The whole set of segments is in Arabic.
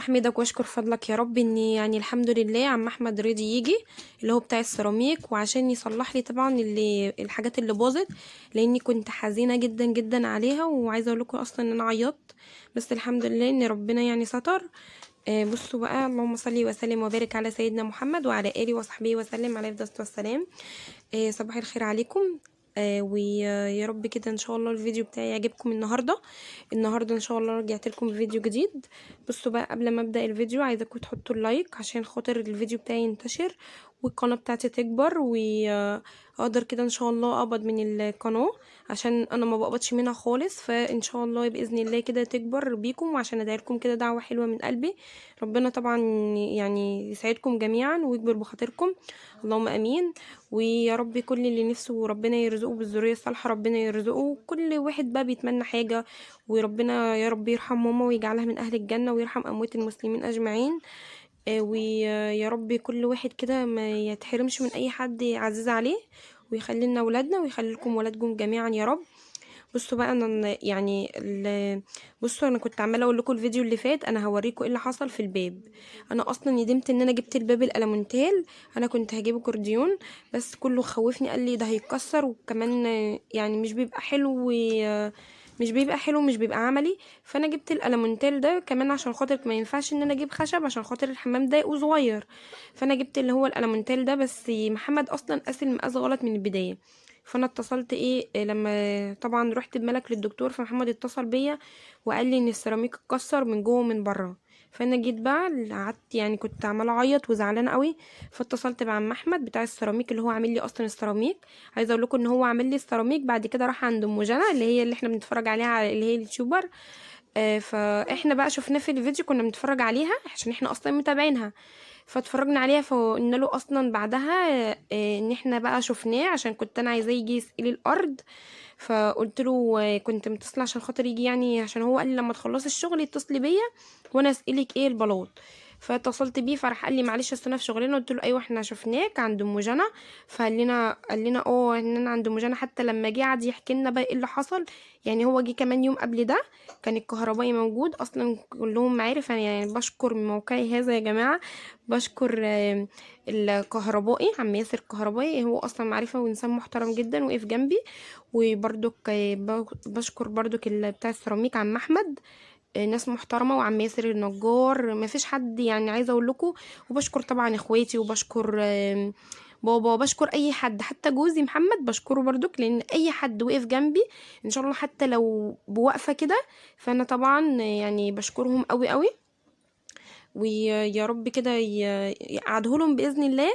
احمدك واشكر فضلك يا رب اني يعني الحمد لله عم احمد رضي يجي اللي هو بتاع السيراميك وعشان يصلح لي طبعا الحاجات اللي باظت، لاني كنت حزينه جدا جدا عليها وعايزه اقول لكم اصلا ان انا عيطت. بس الحمد لله ان ربنا يعني ستر. بصوا بقى، اللهم صل وسلم وبارك على سيدنا محمد وعلى اله وصحبه وسلم عليه الصلاه والسلام. صباح الخير عليكم. ويا رب كده ان شاء الله الفيديو بتاعي يعجبكم النهارده ان شاء الله رجعت لكم بفيديو جديد. بصوا بقى، قبل ما ابدا الفيديو عايزاكم تحطوا اللايك عشان خاطر الفيديو بتاعي ينتشر والقناه بتاعتي تكبر، واقدر كده ان شاء الله اقبض من القناه، عشان انا ما بقبضش منها خالص. فان شاء الله باذن الله كده تكبر بيكم، وعشان ادعي لكم كده دعوه حلوه من قلبي. ربنا طبعا يعني يسعدكم جميعا ويكبر بخاطركم، اللهم امين. ويا رب كل اللي نفسه ربنا يرزقه بالذريه الصالحه ربنا يرزقه، كل واحد بقى بيتمنى حاجه، وربنا يا رب يرحم ماما ويجعلها من اهل الجنه ويرحم اموات المسلمين اجمعين. ويا رب كل واحد كده ما يتحرمش من اي حد عزيز عليه، ويخلي لنا ولادنا ويخلي لكم ولادكم جميعا يا رب. بصوا بقى، انا يعني بصوا، انا كنت عماله اقول لكم الفيديو اللي فات انا هوريكم ايه اللي حصل في الباب. انا اصلا ندمت ان انا جبت الباب الالمونتال، انا كنت هجيبه كورديون، بس كله خوفني قال لي ده هيتكسر، وكمان يعني مش بيبقى حلو مش بيبقى عملي. فانا جبت الالمونتال ده كمان عشان خاطر ما ينفعش ان انا اجيب خشب عشان خاطر الحمام ضيق وصغير. فانا جبت اللي هو الالمونتال ده، بس محمد اصلا قاس المقاس غلط من البدايه. فانا اتصلت لما طبعا رحت بملك للدكتور، فمحمد اتصل بيا وقال لي ان السيراميك اتكسر من جوه ومن بره. فانا جيت بقى قعدت يعني كنت عماله اعيط وزعلانه قوي. فاتصلت بعم احمد بتاع السيراميك اللي هو عامل لي اصلا السيراميك. عايزه اقول لكم ان هو عامل لي السيراميك، بعد كده راح عند ام جنى اللي احنا بنتفرج عليها اللي هي اليوتيوبر. فاحنا بقى شفناه في الفيديو، كنا بنتفرج عليها عشان احنا اصلا متابعينها. فاتفرجنا عليها فقلنا له اصلا بعدها ان احنا بقى شفناه عشان كنت انا عايزاه يجي يسقي الارض. فقلت له كنت متصله عشان خاطر يجي، يعني عشان هو قال لي لما تخلصي الشغل اتصلي بيا وانا اسالك ايه البلاط. فاتصلت بيه فراح قال لي معلش اصل انا في شغلنا. قلت له ايوه احنا شفناك عند ام جنى. قال لنا ان انا عند ام جنى، حتى لما جه قعد يحكي لنا بقى ايه اللي حصل. يعني هو جه كمان يوم قبل ده كان الكهربائي موجود اصلا كلهم معارف. انا يعني بشكر من موقعي هذا يا جماعه، بشكر الكهربائي عم ياسر الكهربائي، هو اصلا معرفه وانسان محترم جدا وقف جنبي. وبرضك بشكر برضك بتاع السيراميك عم احمد، ناس محترمه، وعم ياسر النجار، ما فيش حد يعني عايزه اقول لكم. وبشكر طبعا اخواتي، وبشكر بابا، بشكر اي حد، حتى جوزي محمد بشكره برضك، لان اي حد وقف جنبي ان شاء الله حتى لو بوقفه كده، فانا طبعا يعني بشكرهم قوي قوي. ويا رب كده يقعدهولهم باذن الله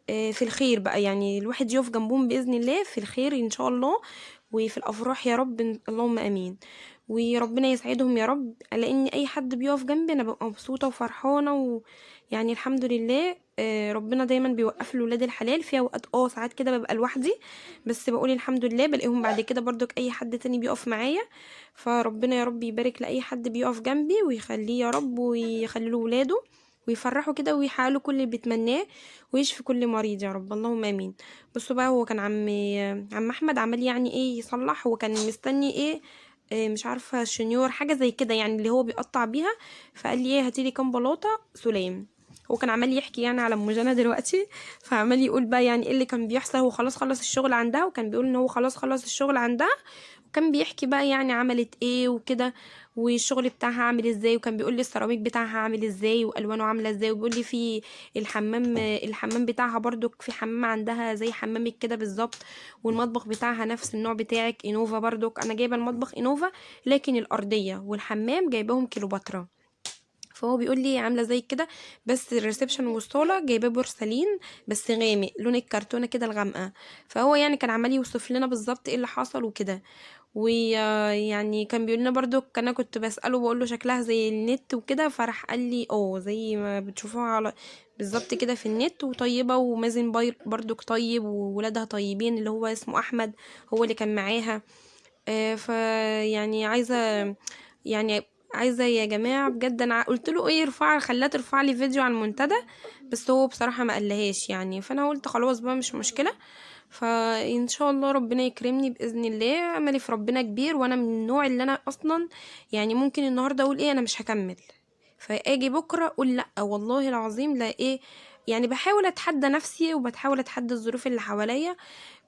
في الخير بقى، يعني الواحد يقف جنبهم بإذن الله في الخير إن شاء الله، وفي الأفراح يا رب، اللهم أمين. وربنا يسعدهم يا رب، لأن أي حد بيقف جنبي أنا ببقى مبسوطة وفرحانة. ويعني الحمد لله ربنا دايما بيوقف لي ولاد الحلال في أوقات ساعات كده ببقى لوحدي، بس بقول الحمد لله بلاقيهم بعد كده برضك أي حد تاني بيقف معايا. فربنا يا رب يبارك لأي حد بيقف جنبي ويخليه يا رب ويخلي له ولاده ويفرحوا كده ويحققوا كل اللي بيتمناه، ويشفي كل مريض يا رب، اللهم امين. بصوا بقى، هو كان عم احمد عمال يعني ايه يصلح، هو كان مستني مش عارفه شنيور حاجه زي كده يعني اللي هو بيقطع بيها. فقال لي ايه هاتيلي كام بلاطه سلام. هو كان عمال يحكي يعني على ام جنى دلوقتي، فعمال يقول بقى يعني ايه اللي كان بيحصل. هو خلاص خلص الشغل عندها، وكان بيقول ان هو خلاص خلص الشغل عندها، وكان بيحكي بقى يعني عملت ايه وكده، والشغل بتاعها عامل ازاي، وكان بيقول لي السيراميك بتاعها عامل ازاي والوانه عامله ازاي، وبيقول لي في الحمام بتاعها برضو في حمام عندها زي حمامك كده بالظبط، والمطبخ بتاعها نفس النوع بتاعك انوفا. برضو انا جايبه المطبخ انوفا، لكن الارضيه والحمام جايباهم كيلوباترا. فهو بيقول لي عامله زي كده، بس الريسبشن والصاله جايباه بورسلين بس غامق لون الكرتونه كده الغامقه. فهو يعني كان عمال يوصف لنا بالظبط ايه اللي حصل وكده. ويعني كان بيقول لنا برضو، انا كنت بساله بقول له شكلها زي النت وكده، فراح قال لي زي ما بتشوفوها على بالظبط كده في النت، وطيبه، ومازن برضو طيب، وولادها طيبين اللي هو اسمه احمد هو اللي كان معاها. فيعني يعني عايزه يا جماعه بجد، انا قلت له ايه خلاه ترفع لي فيديو عن المنتدى، بس هو بصراحه ما قالهاش يعني. فانا قلت خلاص بقى مش مشكله، فان شاء الله ربنا يكرمني باذن الله. املي في ربنا كبير، وانا من النوع اللي انا اصلا يعني ممكن النهارده اقول ايه انا مش هكمل، فاجي بكره اقول لا والله العظيم لا ايه، يعني بحاول اتحدى نفسي وبحاول اتحدى الظروف اللي حواليا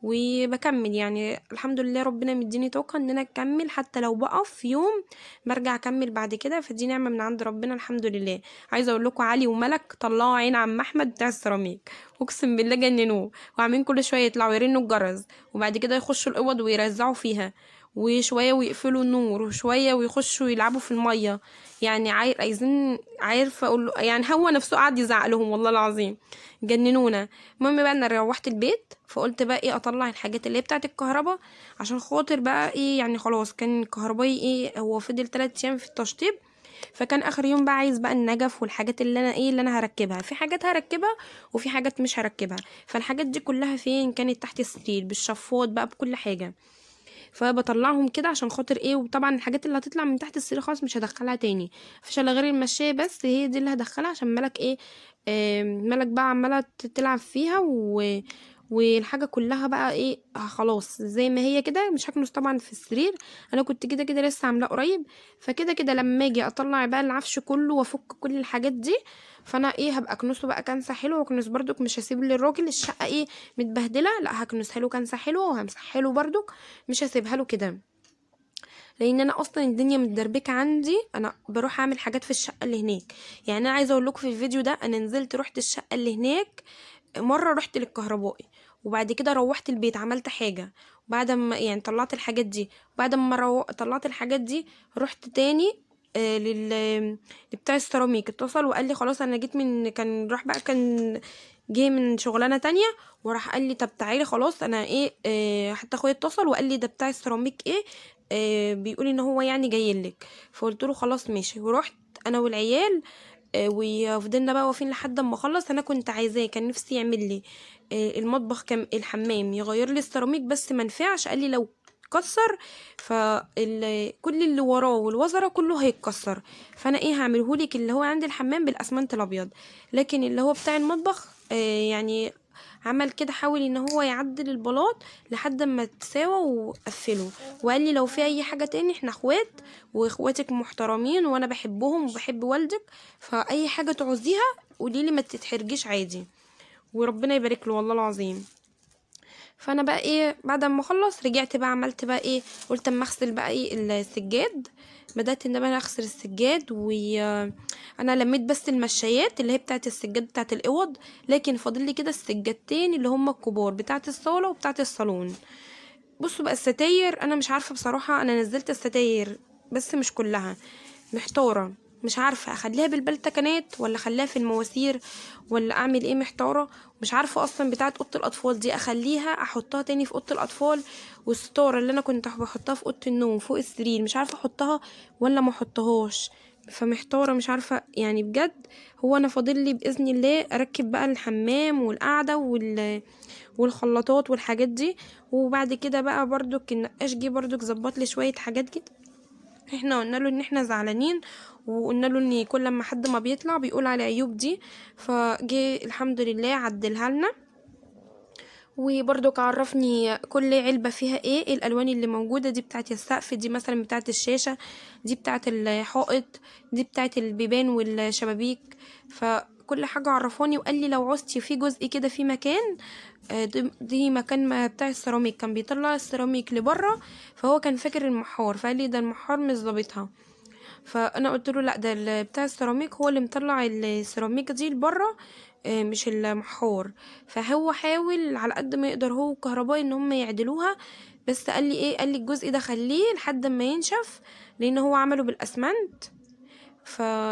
وبكمل. يعني الحمد لله ربنا مديني طاقة ان انا اكمل، حتى لو بقف في يوم برجع اكمل بعد كده، فدي نعمة من عند ربنا الحمد لله. عايزة اقول لكم علي وملك طلعوا عين عم احمد بتاع السيراميك، اقسم بالله جننوه، وعاملين كل شوية يطلعوا يرنوا الجرس وبعد كده يخشوا الاوض ويرزعوا فيها، وشوية ويقفلوا النور وشوية ويخشوا يلعبوا في المية. يعني عايزين، عارفة اقول يعني هو نفسه قعد يزعق لهم والله العظيم، جننونا. المهم بقى انا روحت البيت، فقلت بقى ايه اطلع الحاجات اللي هي بتاعت الكهرباء عشان خاطر بقى ايه، يعني خلاص كان الكهربائي ايه هو فضل 3 ايام في التشطيب، فكان اخر يوم بقى عايز بقى النجف والحاجات اللي انا ايه اللي انا هركبها، في حاجات هركبها وفي حاجات مش هركبها. فالحاجات دي كلها فين كانت تحت السرير بالشفاط بقى بكل حاجه، فبطلعهم كده عشان خاطر ايه. وطبعا الحاجات اللي هتطلع من تحت السرير خلاص مش هدخلها تاني، مفيش الا غير المشاية بس هي دي اللي هدخلها عشان ملك ايه، ملك بقى عمالة تلعب فيها والحاجة كلها بقى ايه خلاص زي ما هي كده، مش هكنس طبعا في السرير، انا كنت كده كده لسه عاملاه قريب. فكده كده لما اجي اطلع بقى العفش كله وافك كل الحاجات دي، فانا ايه هبقى اكنسه بقى كنسه حلوه، واكنس برضك مش هسيب للراجل الشقه ايه متبهدله، لا هكنسها له كنسه حلوه وهمسحها له برضك، مش هسيبها له كده. لان انا اصلا الدنيا متدربكه عندي، انا بروح اعمل حاجات في الشقه اللي هناك. يعني انا عايزه اقول لكم في الفيديو ده انا نزلت رحت الشقه اللي هناك مره، رحت للكهربائي وبعد كده روحت البيت عملت حاجه، بعد ما يعني طلعت الحاجات دي، بعد ما طلعت الحاجات دي رحت تاني بتاع السيراميك اتصل وقال لي خلاص انا جيت من، كان راح بقى كان جه من شغلانه تانية، وراح قال لي طب تعالي خلاص انا ايه حتى اخويا اتصل وقال لي ده بتاع السيراميك ايه بيقول ان هو يعني جايلك. فقلت له خلاص ماشي، ورحت انا والعيال وفضلنا بقى واقفين لحد اما اخلص. انا كنت عايزاه، كان نفسي يعمل لي المطبخ كان الحمام يغير لي السيراميك بس ما نفعش، قال لي لو كسر كل اللي وراه والوزره كله هيتكسر، فانا ايه هعملهولك اللي هو عند الحمام بالاسمنت الابيض، لكن اللي هو بتاع المطبخ يعني عمل كده حاول ان هو يعدل البلاط لحد ما تساوى وقفله. وقال لي لو في اي حاجه تاني احنا اخوات واخواتك محترمين وانا بحبهم وبحب والدك، فاي حاجه تعوزيها قوليلي ما تتحرجيش عادي. وربنا يبارك له والله العظيم. فانا بقى ايه بعد ما اخلص رجعت بقى عملت بقى ايه، قلت اما اغسل بقى ايه السجاد، بدات ان انا اغسل السجاد وانا لميت بس المشايات اللي هي بتاعه السجاد بتاعه الاوض، لكن فاضل لي كده السجادتين اللي هم الكبار بتاعه الصاله وبتاعه الصالون. بصوا بقى الستاير انا مش عارفه بصراحه، انا نزلت الستاير بس مش كلها، محتاره مش عارفه اخليها بالبلتكنات ولا اخليها في المواسير ولا اعمل ايه، محتاره. مش عارفه اصلا بتاعه اوضه الاطفال دي اخليها احطها تاني في اوضه الاطفال، والستاره اللي انا كنت بحطها في اوضه النوم فوق السرير مش عارفه احطها ولا ما احطهاش، فمحتاره مش عارفه يعني بجد. هو انا فاضل لي باذن الله اركب بقى الحمام والقعده والخلاطات والحاجات دي، وبعد كده بقى برضك النقاش جه برضك ظبط لي شويه حاجات كده. احنا قلنا له ان احنا زعلانين، وقلنا له ان كل ما حد ما بيطلع بيقول على عيوب دي، فجه الحمد لله عدلها لنا. وبرضك عرفني كل علبة فيها ايه الالوان اللي موجودة، دي بتاعت السقف، دي مثلا بتاعت الشاشة، دي بتاعت الحائط، دي بتاعت البيبان والشبابيك. فكل حاجة عرفاني وقال لي لو عوزتي في جزء كده في مكان دي مكان ما بتاع السيراميك كان بيطلع السيراميك لبره، فهو كان فاكر المحار فقال لي ده المحار مش ظابطها. فانا قلت له لا ده بتاع السيراميك هو اللي مطلع السيراميك دي لبره مش المحور. فهو حاول على قد ما يقدر هو كهربائي ان هم يعدلوها، بس قال لي ايه، قال لي الجزء ده خليه لحد ما ينشف لان هو عمله بالاسمنت. ف